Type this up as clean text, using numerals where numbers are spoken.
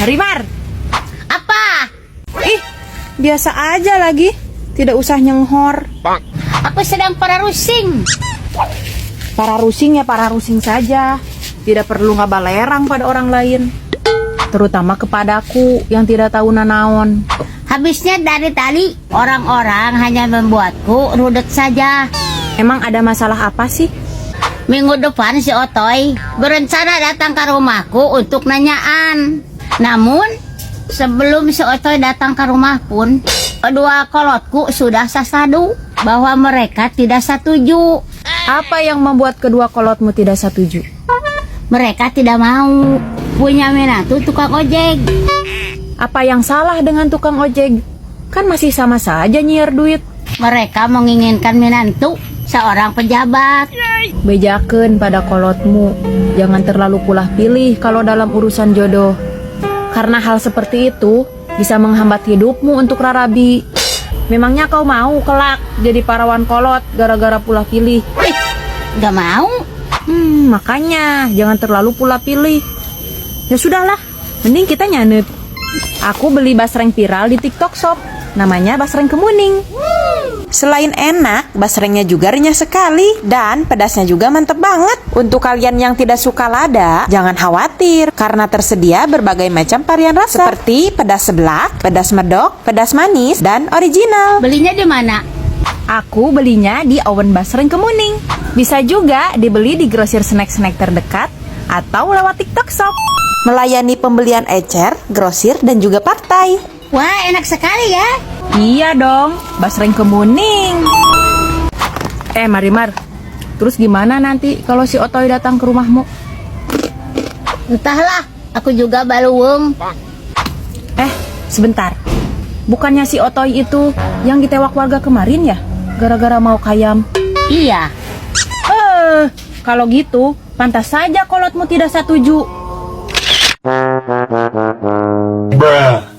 Rimar, Apa? ih, biasa aja lagi. Tidak usah nyenghor. Aku sedang pararusing. Para rusing ya para rusing saja. Tidak perlu ngabalerang pada orang lain. Terutama kepadaku yang tidak tahu nanaon. Habisnya dari tadi orang-orang hanya membuatku rudet saja. Emang ada masalah apa sih? Minggu depan si Otoy berencana datang ke rumahku untuk nanyaan. Namun sebelum si Otoy datang ke rumah pun, kedua kolotku sudah sasadu bahwa mereka tidak setuju. Apa yang membuat kedua kolotmu tidak setuju? Mereka tidak mau punya menantu tukang ojek. Apa yang salah dengan tukang ojek? Kan masih sama saja nyiar duit. Mereka menginginkan menantu seorang pejabat. Bejakeun pada kolotmu. Jangan terlalu pulah pilih kalau dalam urusan jodoh. Karena hal seperti itu bisa menghambat hidupmu untuk rarabi. Memangnya kau mau kelak jadi parawan kolot gara-gara pulah pilih? Gak mau. Makanya jangan terlalu pula pilih. Ya sudahlah, mending kita nyanet. Aku beli basreng viral di TikTok Shop. Namanya basreng kemuning. Selain enak, basrengnya juga renyah sekali dan pedasnya juga mantep banget. Untuk kalian yang tidak suka lada, jangan khawatir karena tersedia berbagai macam varian rasa seperti pedas seblak, pedas medok, pedas manis, dan original. Belinya di mana? Aku belinya di Owen Basreng Kemuning. Bisa juga dibeli di grosir snack-snack terdekat atau lewat TikTok Shop. Melayani pembelian ecer, grosir, dan juga partai. Wah, enak sekali ya. Iya dong, basreng kemuning. Marimar, terus gimana nanti kalau si Otoy datang ke rumahmu? Entahlah, aku juga baluung. Sebentar. Bukannya si Otoy itu yang ditewak warga kemarin ya? Gara-gara mau kayam. Iya. Kalau gitu, pantas saja kolotmu tidak setuju. Bruh.